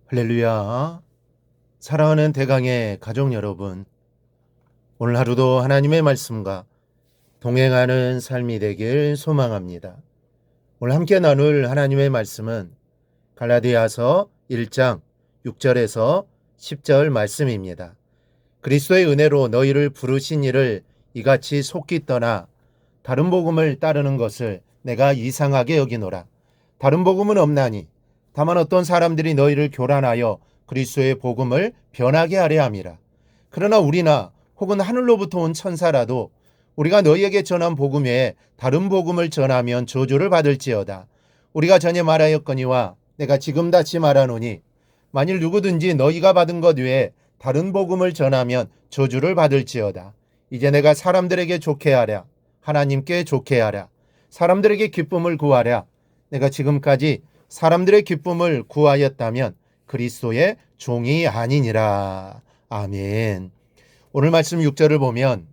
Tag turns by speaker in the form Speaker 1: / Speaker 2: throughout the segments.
Speaker 1: 할렐루야. 사랑하는 대강의 가족 여러분, 오늘 하루도 하나님의 말씀과 동행하는 삶이 되길 소망합니다. 오늘 함께 나눌 하나님의 말씀은 갈라디아서 1장 6절에서 10절 말씀입니다. 그리스도의 은혜로 너희를 부르신 이를 이같이 속기 떠나 다른 복음을 따르는 것을 내가 이상하게 여기노라. 다른 복음은 없나니 다만 어떤 사람들이 너희를 교란하여 그리스도의 복음을 변하게 하려 함이라. 그러나 우리나 혹은 하늘로부터 온 천사라도 우리가 너희에게 전한 복음 외에 다른 복음을 전하면 저주를 받을지어다. 우리가 전에 말하였거니와 내가 지금 다시 말하노니 만일 누구든지 너희가 받은 것 외에 다른 복음을 전하면 저주를 받을지어다. 이제 내가 사람들에게 좋게 하랴, 하나님께 좋게 하랴, 사람들에게 기쁨을 구하랴. 내가 지금까지 사람들의 기쁨을 구하였다면 그리스도의 종이 아니니라. 아멘. 오늘 말씀 6절을 보면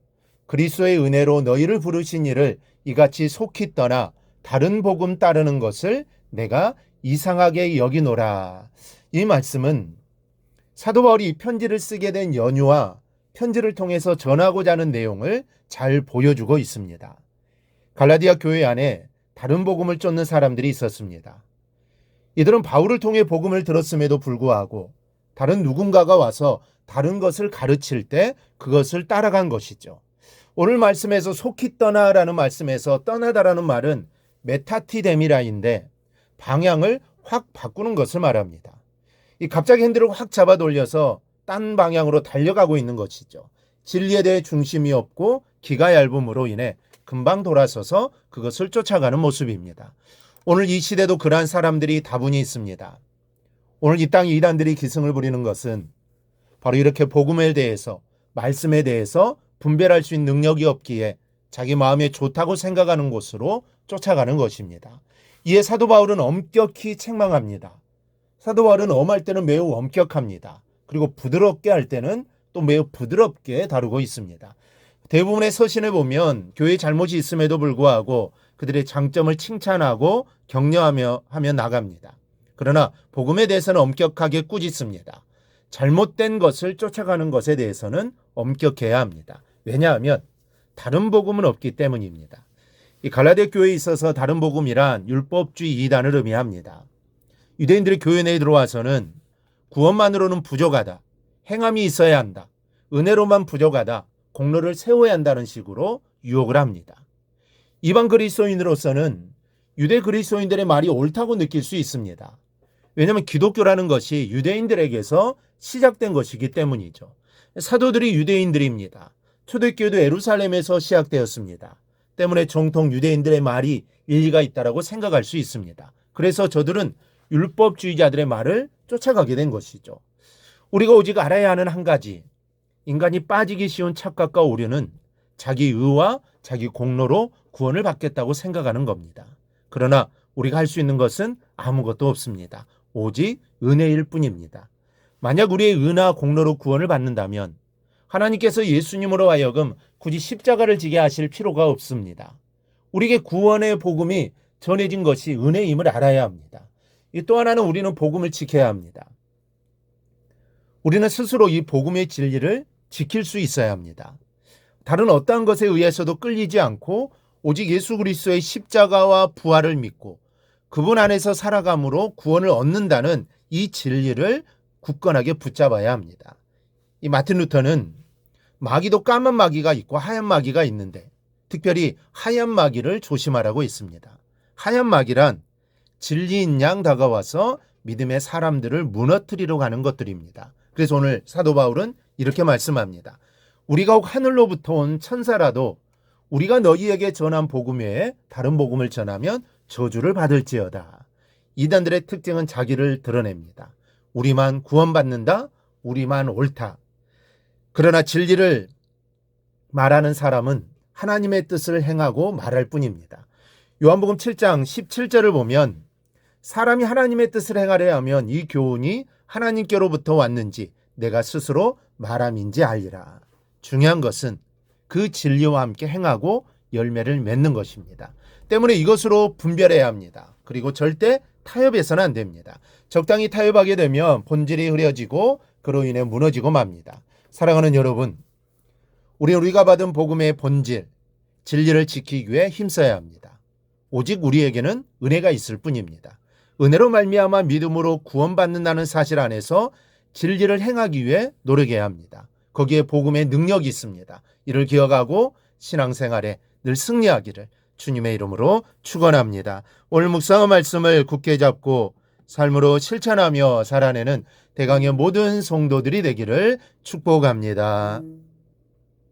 Speaker 1: 그리스도의 은혜로 너희를 부르신 이를 이같이 속히 떠나 다른 복음 따르는 것을 내가 이상하게 여기노라. 이 말씀은 사도 바울이 편지를 쓰게 된 연유와 편지를 통해서 전하고자 하는 내용을 잘 보여주고 있습니다. 갈라디아 교회 안에 다른 복음을 쫓는 사람들이 있었습니다. 이들은 바울을 통해 복음을 들었음에도 불구하고 다른 누군가가 와서 다른 것을 가르칠 때 그것을 따라간 것이죠. 오늘 말씀에서 속히 떠나라는 말씀에서 떠나다라는 말은 메타티데미라인데 방향을 확 바꾸는 것을 말합니다. 이 갑자기 핸들을 확 잡아 돌려서 딴 방향으로 달려가고 있는 것이죠. 진리에 대해 중심이 없고 기가 얇음으로 인해 금방 돌아서서 그것을 쫓아가는 모습입니다. 오늘 이 시대도 그러한 사람들이 다분히 있습니다. 오늘 이 땅 이단들이 기승을 부리는 것은 바로 이렇게 복음에 대해서, 말씀에 대해서 분별할 수 있는 능력이 없기에 자기 마음에 좋다고 생각하는 곳으로 쫓아가는 것입니다. 이에 사도 바울은 엄격히 책망합니다. 사도 바울은 엄할 때는 매우 엄격합니다. 그리고 부드럽게 할 때는 또 매우 부드럽게 다루고 있습니다. 대부분의 서신을 보면 교회에 잘못이 있음에도 불구하고 그들의 장점을 칭찬하고 격려하며 나갑니다. 그러나 복음에 대해서는 엄격하게 꾸짖습니다. 잘못된 것을 쫓아가는 것에 대해서는 엄격해야 합니다. 왜냐하면 다른 복음은 없기 때문입니다. 이 갈라디아 교회에 있어서 다른 복음이란 율법주의 이단을 의미합니다. 유대인들이 교회 내에 들어와서는 구원만으로는 부족하다, 행함이 있어야 한다, 은혜로만 부족하다, 공로를 세워야 한다는 식으로 유혹을 합니다. 이방 그리스도인으로서는 유대 그리스도인들의 말이 옳다고 느낄 수 있습니다. 왜냐하면 기독교라는 것이 유대인들에게서 시작된 것이기 때문이죠. 사도들이 유대인들입니다. 초대교회도 예루살렘에서 시작되었습니다. 때문에 정통 유대인들의 말이 일리가 있다고 생각할 수 있습니다. 그래서 저들은 율법주의자들의 말을 쫓아가게 된 것이죠. 우리가 오직 알아야 하는 한 가지, 인간이 빠지기 쉬운 착각과 오류는 자기 의와 자기 공로로 구원을 받겠다고 생각하는 겁니다. 그러나 우리가 할 수 있는 것은 아무것도 없습니다. 오직 은혜일 뿐입니다. 만약 우리의 은혜와 공로로 구원을 받는다면 하나님께서 예수님으로 하여금 굳이 십자가를 지게 하실 필요가 없습니다. 우리에게 구원의 복음이 전해진 것이 은혜임을 알아야 합니다. 또 하나는 우리는 복음을 지켜야 합니다. 우리는 스스로 이 복음의 진리를 지킬 수 있어야 합니다. 다른 어떠한 것에 의해서도 끌리지 않고 오직 예수 그리스도의 십자가와 부활을 믿고 그분 안에서 살아감으로 구원을 얻는다는 이 진리를 굳건하게 붙잡아야 합니다. 이 마틴 루터는 마귀도 까만 마귀가 있고 하얀 마귀가 있는데 특별히 하얀 마귀를 조심하라고 했습니다. 하얀 마귀란 진리인 양 다가와서 믿음의 사람들을 무너뜨리러 가는 것들입니다. 그래서 오늘 사도 바울은 이렇게 말씀합니다. 우리가 혹 하늘로부터 온 천사라도 우리가 너희에게 전한 복음 외에 다른 복음을 전하면 저주를 받을지어다. 이단들의 특징은 자기를 드러냅니다. 우리만 구원받는다, 우리만 옳다. 그러나 진리를 말하는 사람은 하나님의 뜻을 행하고 말할 뿐입니다. 요한복음 7장 17절을 보면 사람이 하나님의 뜻을 행하려 하면 이 교훈이 하나님께로부터 왔는지 내가 스스로 말함인지 알리라. 중요한 것은 그 진리와 함께 행하고 열매를 맺는 것입니다. 때문에 이것으로 분별해야 합니다. 그리고 절대 타협해서는 안 됩니다. 적당히 타협하게 되면 본질이 흐려지고 그로 인해 무너지고 맙니다. 사랑하는 여러분, 우리가 받은 복음의 본질, 진리를 지키기 위해 힘써야 합니다. 오직 우리에게는 은혜가 있을 뿐입니다. 은혜로 말미암아 믿음으로 구원받는다는 사실 안에서 진리를 행하기 위해 노력해야 합니다. 거기에 복음의 능력이 있습니다. 이를 기억하고 신앙생활에 늘 승리하기를 주님의 이름으로 축원합니다. 오늘 묵상의 말씀을 굳게 잡고 삶으로 실천하며 살아내는 대강의 모든 성도들이 되기를 축복합니다.